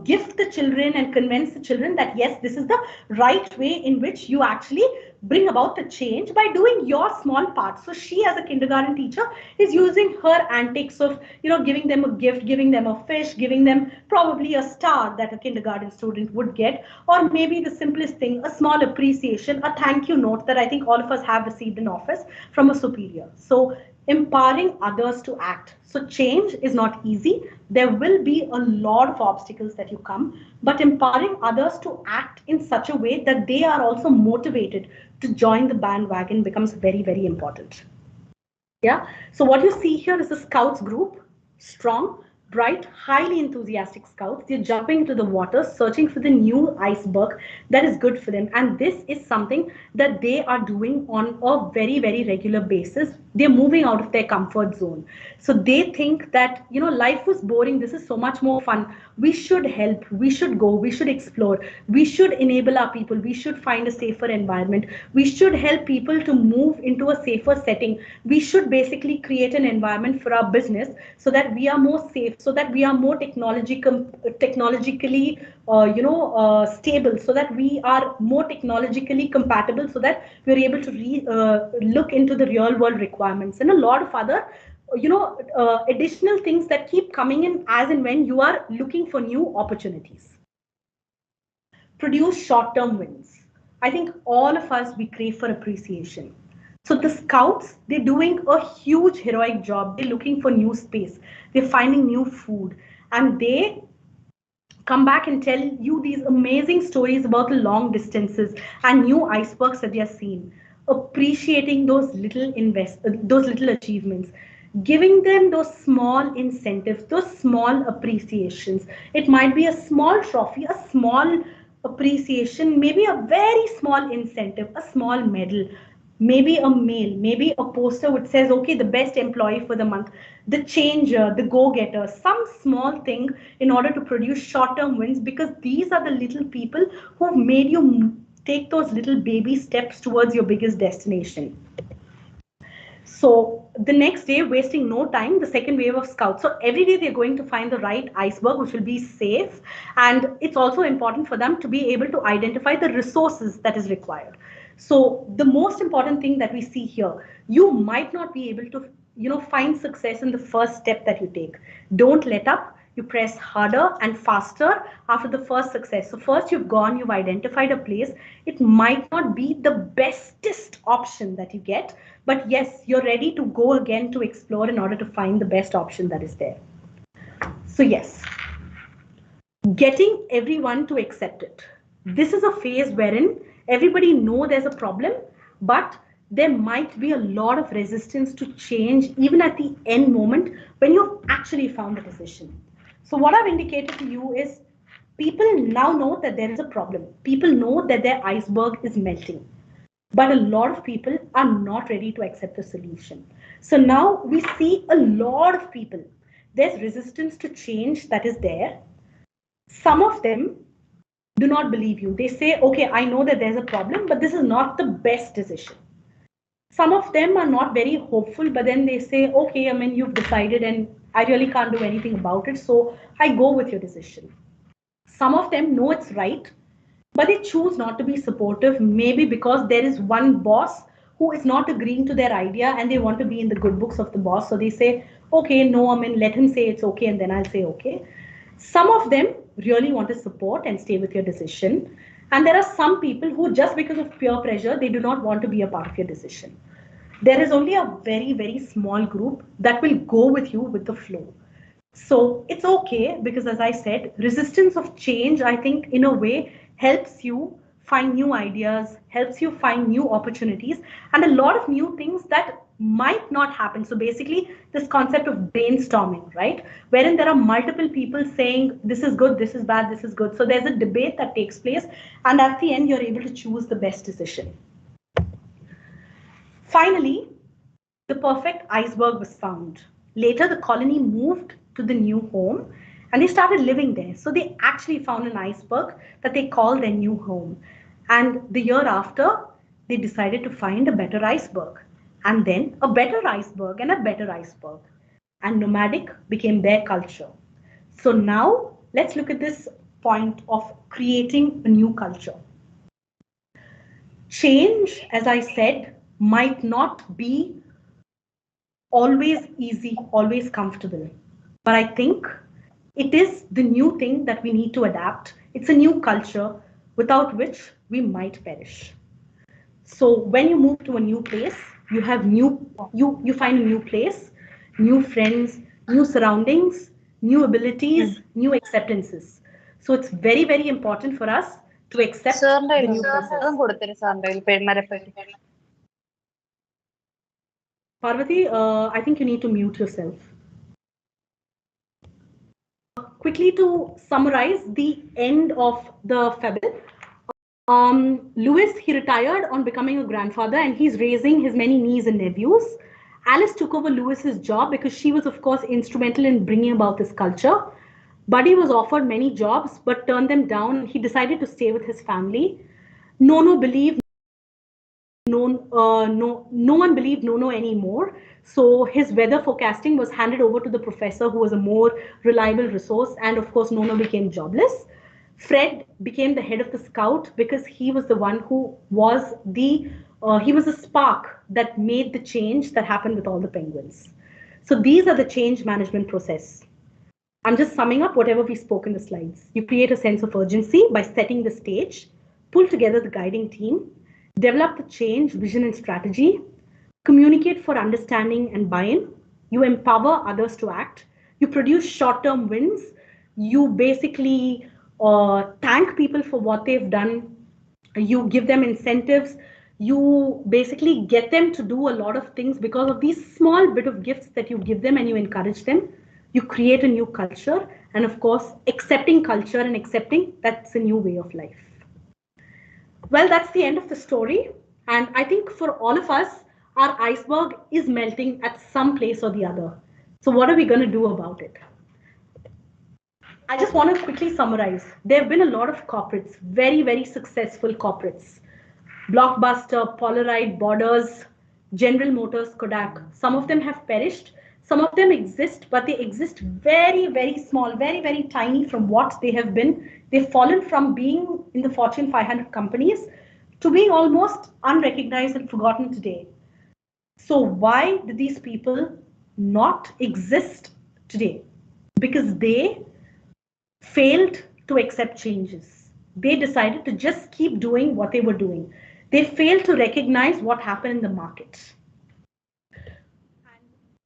gift the children and convince the children that yes, this is the right way in which you actually bring about the change by doing your small part. So she, as a kindergarten teacher, is using her antics of giving them a gift, giving them a fish, giving them probably a star that a kindergarten student would get, or maybe the simplest thing, a small appreciation, a thank you note that I think all of us have received in office from a superior. So empowering others to act. So change is not easy. There will be a lot of obstacles that you come, but empowering others to act in such a way that they are also motivated to join the bandwagon becomes very, very important. Yeah. So what you see here is a scouts group, strong, bright, highly enthusiastic scouts. They're jumping into the water, searching for the new iceberg that is good for them. And this is something that they are doing on a very, very regular basis. They're moving out of their comfort zone. So they think that, life was boring. This is so much more fun. We should help. We should go. We should explore. We should enable our people. We should find a safer environment. We should help people to move into a safer setting. We should basically create an environment for our business so that we are more safe, so that we are more technologically stable, so that we are more technologically compatible, so that we're able to look into the real world requirements and a lot of other additional things that keep coming in as and when you are looking for new opportunities. Produce short-term wins. I think all of us, we crave for appreciation. So the scouts, they're doing a huge heroic job. They're looking for new space. They're finding new food. And they come back and tell you these amazing stories about the long distances and new icebergs that they are seeing. Appreciating those little achievements. Giving them those small incentives, those small appreciations. It might be a small trophy, a small appreciation, maybe a very small incentive, a small medal, maybe a mail, maybe a poster which says, okay, the best employee for the month, the changer, the go-getter, some small thing in order to produce short-term wins, because these are the little people who've made you take those little baby steps towards your biggest destination. So the next day, wasting no time, the second wave of scouts. So every day they're going to find the right iceberg, which will be safe. And it's also important for them to be able to identify the resources that is required. So the most important thing that we see here, you might not be able to, find success in the first step that you take. Don't let up. You press harder and faster after the first success. So first you've identified a place. It might not be the bestest option that you get, but yes, you're ready to go again to explore in order to find the best option that is there. So yes, getting everyone to accept it. This is a phase wherein everybody knows there's a problem, but there might be a lot of resistance to change even at the end moment when you've actually found a decision. So what I've indicated to you is people now know that there is a problem. People know that their iceberg is melting. But a lot of people are not ready to accept the solution. So now we see a lot of people. There's resistance to change that is there. Some of them do not believe you. They say, okay, I know that there's a problem, but this is not the best decision. Some of them are not very hopeful, but then they say, okay, you've decided and I really can't do anything about it. So I go with your decision. Some of them know it's right, but they choose not to be supportive, maybe because there is one boss who is not agreeing to their idea and they want to be in the good books of the boss. So they say, okay, no, let him say it's okay and then I'll say okay. Some of them really want to support and stay with your decision. And there are some people who, just because of peer pressure, they do not want to be a part of your decision. There is only a very, very small group that will go with you with the flow. So it's okay, because as I said, resistance of change, I think in a way helps you find new ideas, helps you find new opportunities and a lot of new things that might not happen. So basically, this concept of brainstorming, right? Wherein there are multiple people saying, this is good, this is bad, this is good. So there's a debate that takes place. And at the end, you're able to choose the best decision. Finally, the perfect iceberg was found. Later, the colony moved to the new home and they started living there. So they actually found an iceberg that they called their new home. And the year after, they decided to find a better iceberg, and then a better iceberg and a better iceberg. And nomadic became their culture. So now let's look at this point of creating a new culture. Change, as I said, might not be always easy, always comfortable. But I think it is the new thing that we need to adapt. It's a new culture without which we might perish. So when you move to a new place, you have you find a new place, new friends, new surroundings, new abilities, new acceptances. So it's very, very important for us to accept the new process. Parvati, I think you need to mute yourself. Quickly to summarize the end of the fable. Louis, he retired on becoming a grandfather and he's raising his many nieces and nephews. Alice took over Louis's job because she was, of course, instrumental in bringing about this culture. Buddy was offered many jobs but turned them down. He decided to stay with his family. Nono believed no one believed Nono anymore. So his weather forecasting was handed over to the professor, who was a more reliable resource. And of course, Nono became jobless. Fred became the head of the scout because he was the one who was he was a spark that made the change that happened with all the penguins. So these are the change management process. I'm just summing up whatever we spoke in the slides. You create a sense of urgency by setting the stage, pull together the guiding team, develop the change, vision and strategy, communicate for understanding and buy-in, you empower others to act, you produce short-term wins, you basically thank people for what they've done, you give them incentives, you basically get them to do a lot of things because of these small bit of gifts that you give them and you encourage them. You create a new culture, and of course, accepting culture and accepting that's a new way of life. Well, that's the end of the story. And I think for all of us, our iceberg is melting at some place or the other. So what are we going to do about it? I just want to quickly summarize. There have been a lot of corporates, very, very successful corporates. Blockbuster, Polaroid, Borders, General Motors, Kodak. Some of them have perished. Some of them exist, but they exist very, very small, very, very tiny from what they have been. They've fallen from being in the Fortune 500 companies to being almost unrecognized and forgotten today. So why did these people not exist today? Because they failed to accept changes. They decided to just keep doing what they were doing. They failed to recognize what happened in the market.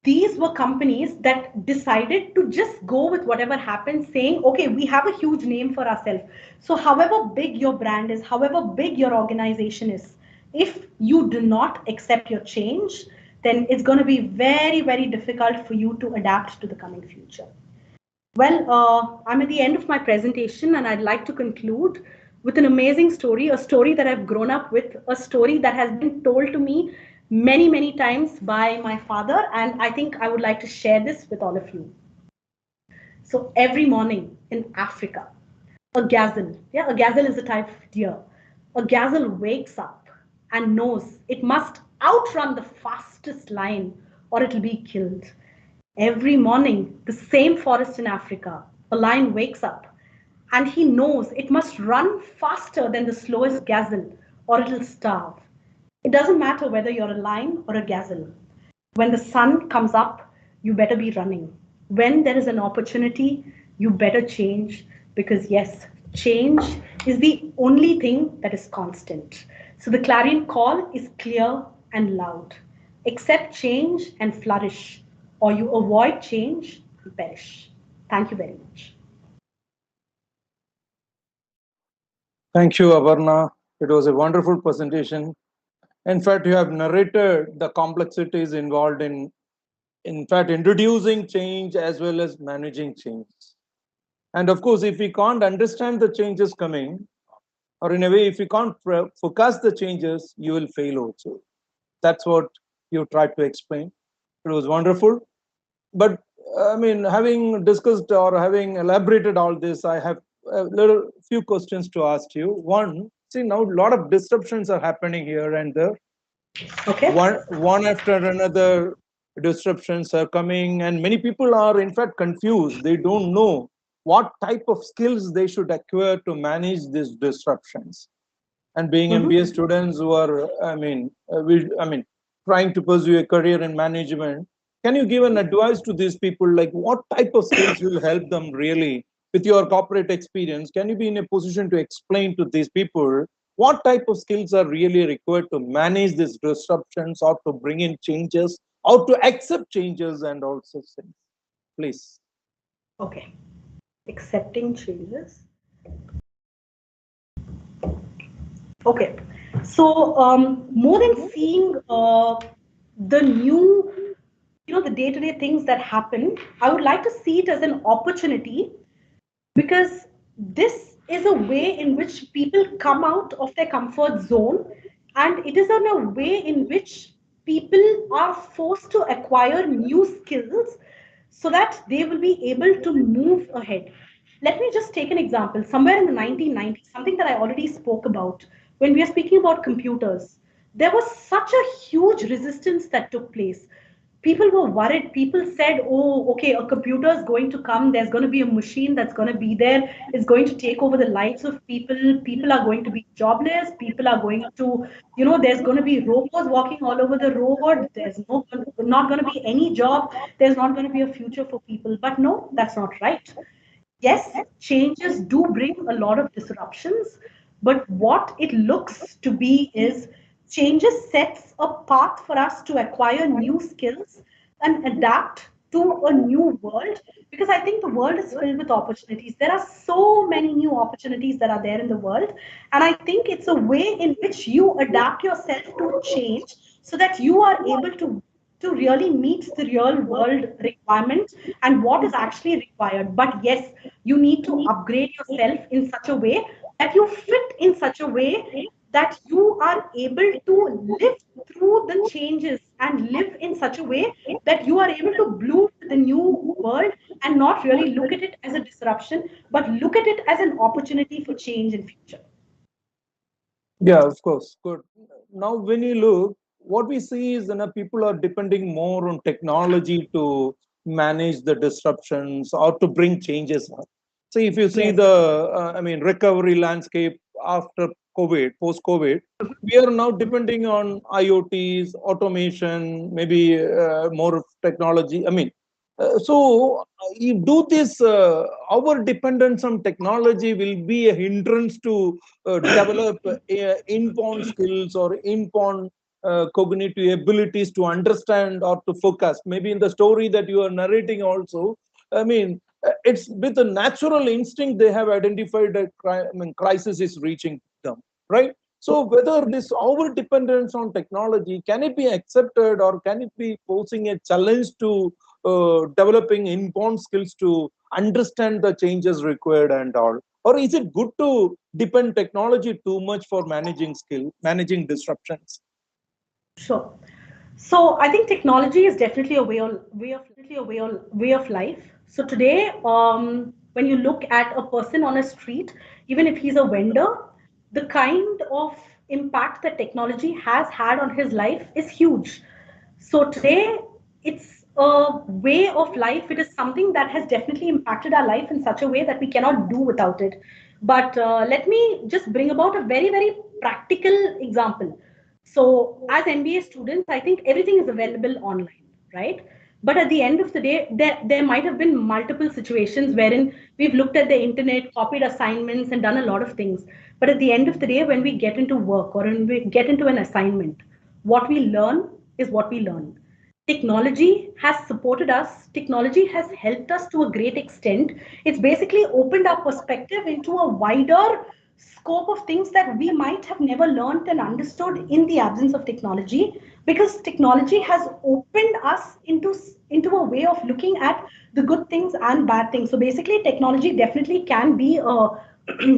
These were companies that decided to just go with whatever happened, saying, okay, we have a huge name for ourselves. So however big your brand is, however big your organization is, if you do not accept your change, then it's going to be very, very difficult for you to adapt to the coming future. Well, I'm at the end of my presentation and I'd like to conclude with an amazing story, a story that I've grown up with, a story that has been told to me many, many times by my father, and I think I would like to share this with all of you. So every morning in Africa, a gazelle is a type of deer, a gazelle wakes up and knows it must outrun the fastest lion or it'll be killed. Every morning, the same forest in Africa, a lion wakes up and he knows it must run faster than the slowest gazelle or it'll starve. It doesn't matter whether you're a lion or a gazelle. When the sun comes up, you better be running. When there is an opportunity, you better change because yes, change is the only thing that is constant. So the clarion call is clear and loud. Accept change and flourish, or you avoid change and perish. Thank you very much. Thank you, Aparna. It was a wonderful presentation. In fact, you have narrated the complexities involved in fact, introducing change as well as managing change. And of course, if we can't understand the changes coming, or in a way, if you can't forecast the changes, you will fail also. That's what you tried to explain. It was wonderful. But I mean, having discussed or having elaborated all this, I have a little few questions to ask you. One, see, now a lot of disruptions are happening here and there. Okay. One after another, disruptions are coming, and many people are in fact confused. They don't know what type of skills they should acquire to manage these disruptions. And being MBA students who are, trying to pursue a career in management, can you give an advice to these people, like what type of skills will help them really with your corporate experience? Can you be in a position to explain to these people what type of skills are really required to manage these disruptions or to bring in changes or to accept changes and also things? Please. Okay. Accepting changes. Okay. So more than seeing the new, the day-to-day things that happen, I would like to see it as an opportunity, because this is a way in which people come out of their comfort zone, and it is in a way in which people are forced to acquire new skills so that they will be able to move ahead. Let me just take an example. Somewhere in the 1990s, something that I already spoke about, when we are speaking about computers, there was such a huge resistance that took place. People were worried. People said, oh, okay, a computer is going to come. There's going to be a machine that's going to be there. It's going to take over the lives of people. People are going to be jobless. People are going to, there's going to be robots walking all over the road. There's not going to be any job. There's not going to be a future for people. But no, that's not right. Yes, changes do bring a lot of disruptions, but what it looks to be is changes sets a path for us to acquire new skills and adapt to a new world, because I think the world is filled with opportunities. There are so many new opportunities that are there in the world, and I think it's a way in which you adapt yourself to change so that you are able to really meet the real world requirements and what is actually required. But yes, you need to upgrade yourself in such a way that you fit in such a way that you are able to live through the changes and live in such a way that you are able to bloom to the new world and not really look at it as a disruption, but look at it as an opportunity for change in future. Yeah, of course. Good. Now, when you look, what we see is people are depending more on technology to manage the disruptions or to bring changes. So, if you see Yes. the, recovery landscape after COVID, post-COVID, we are now depending on IoTs, automation, maybe more of technology. You do this, our dependence on technology will be a hindrance to develop inborn skills or inborn cognitive abilities to understand or to focus. Maybe in the story that you are narrating also, it's with a natural instinct they have identified a crisis is reaching them, right? So whether this over dependence on technology, can it be accepted or can it be posing a challenge to developing inborn skills to understand the changes required and all? Or is it good to depend technology too much for managing disruptions? Sure. So I think technology is definitely a way of life. So today, when you look at a person on a street, even if he's a vendor, the kind of impact that technology has had on his life is huge. So today, it's a way of life. It is something that has definitely impacted our life in such a way that we cannot do without it. But let me just bring about a very, very practical example. So, as MBA students, I think everything is available online, right? But at the end of the day, there might have been multiple situations wherein we've looked at the internet, copied assignments, and done a lot of things. But at the end of the day, when we get into work or when we get into an assignment, what we learn is what we learn. Technology has supported us, technology has helped us to a great extent. It's basically opened our perspective into a wider, scope of things that we might have never learned and understood in the absence of technology, because technology has opened us into a way of looking at the good things and bad things. So basically, technology definitely can be a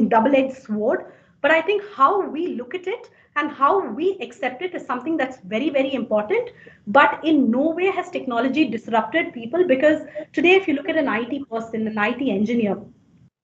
double-edged sword, but I think how we look at it and how we accept it is something that's very, very important. But in no way has technology disrupted people, because today, if you look at an IT person, an IT engineer,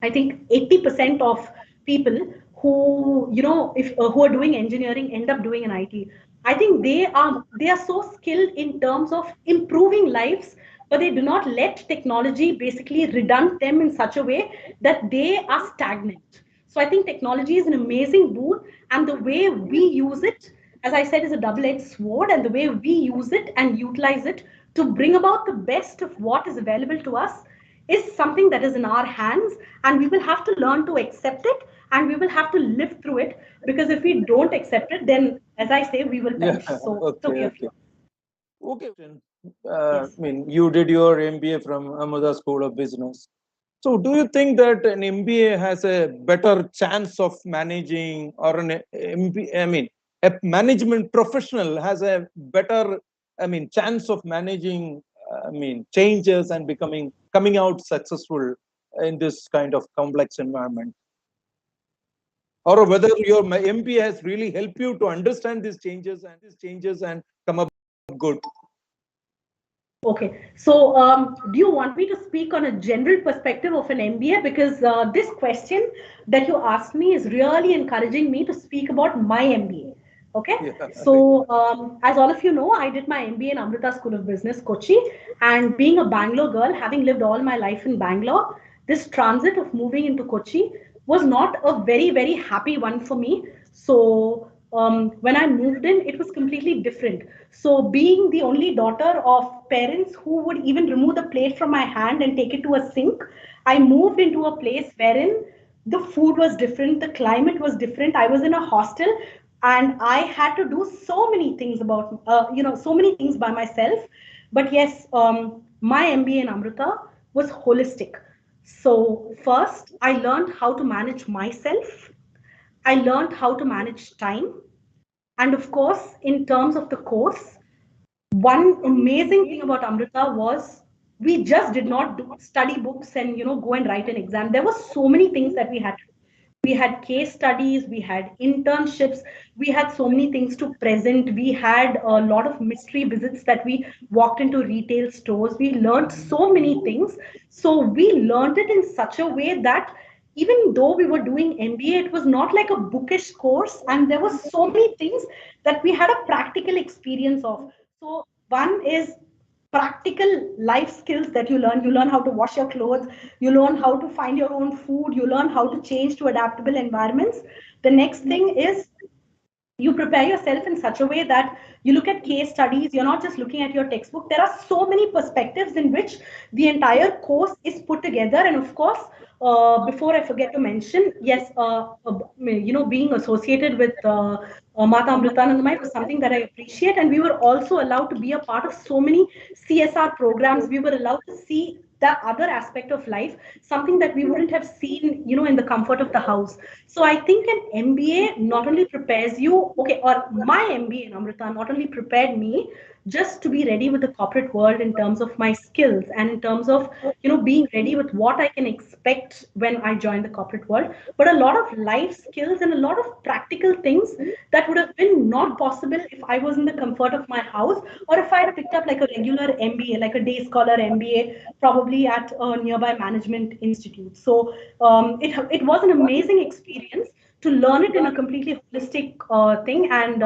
I think 80% of people who, if who are doing engineering end up doing an IT. I think they are so skilled in terms of improving lives, but they do not let technology basically redundant them in such a way that they are stagnant. So I think technology is an amazing boon, and the way we use it, as I said, is a double-edged sword, and the way we use it and utilize it to bring about the best of what is available to us is something that is in our hands, and we will have to learn to accept it, and we will have to live through it, because if we don't accept it, then, as I say, we will Yeah. perish. So it's Okay. okay if Okay. you Okay. yes. I mean, you did your MBA from Amrita School of Business. So, do you think that an MBA has a better chance of managing, or an MBA, I mean, a management professional has a better, I mean, chance of managing, I mean, changes and coming out successful in this kind of complex environment? Or whether your MBA has really helped you to understand these changes and come up good? Okay, so do you want me to speak on a general perspective of an MBA? Because this question that you asked me is really encouraging me to speak about my MBA. Okay, Yeah. so as all of you know, I did my MBA in Amrita School of Business, Kochi, and being a Bangalore girl, having lived all my life in Bangalore, this transit of moving into Kochi was not a very, very happy one for me. So when I moved in, it was completely different. So being the only daughter of parents who would even remove the plate from my hand and take it to a sink, I moved into a place wherein the food was different, the climate was different. I was in a hostel, and I had to do so many things so many things by myself. But yes, my MBA in Amrita was holistic. So first, I learned how to manage myself. I learned how to manage time. And of course, in terms of the course, one amazing thing about Amrita was we just did not study books and go and write an exam. There were so many things that we had to do. We had case studies, we had internships, we had so many things to present. We had a lot of mystery visits that we walked into retail stores. We learned so many things. So we learned it in such a way that even though we were doing MBA, it was not like a bookish course, and there were so many things that we had a practical experience of. So one is practical life skills that you learn. You learn how to wash your clothes, you learn how to find your own food, you learn how to change to adaptable environments. The next thing is you prepare yourself in such a way that you look at case studies. You're not just looking at your textbook. There are so many perspectives in which the entire course is put together. And of course, before I forget to mention, yes, being associated with Mata Amritanandamai was something that I appreciate, and we were also allowed to be a part of so many CSR programs. We were allowed to see that other aspect of life, something that we wouldn't have seen, in the comfort of the house. So I think an MBA not only prepares you, okay, or my MBA in Amrita not only prepared me just to be ready with the corporate world in terms of my skills and in terms of, being ready with what I can expect when I join the corporate world, but a lot of life skills and a lot of practical things that would have been not possible if I was in the comfort of my house, or if I had picked up like a regular MBA, like a day scholar MBA, probably at a nearby management institute. So it was an amazing experience to learn it in a completely holistic thing. And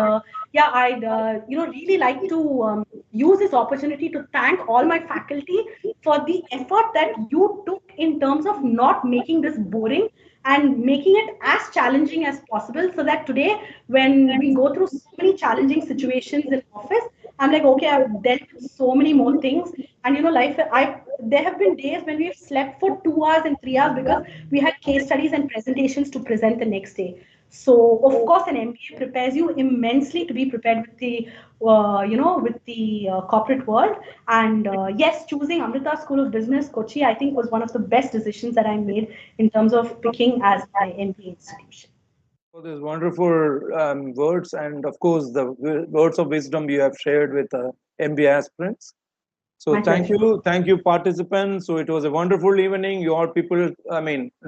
yeah, I'd really like to use this opportunity to thank all my faculty for the effort that you took in terms of not making this boring and making it as challenging as possible, so that today when we go through so many challenging situations in office, I'm like, okay, I've dealt with so many more things. And life, I there have been days when we've slept for 2 hours and 3 hours because we had case studies and presentations to present the next day. So of course, an MBA prepares you immensely to be prepared with the, corporate world. And yes, choosing Amrita School of Business, Kochi, I think was one of the best decisions that I made in terms of picking as my MBA institution. For these wonderful words, and of course, the words of wisdom you have shared with MBA aspirants. So My pleasure. thank you, participants. So it was a wonderful evening. You all people,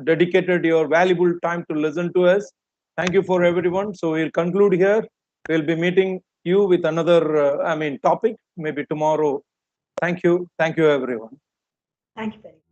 dedicated your valuable time to listen to us. Thank you for everyone. So we'll conclude here. We'll be meeting you with another, topic maybe tomorrow. Thank you, everyone. Thank you very much.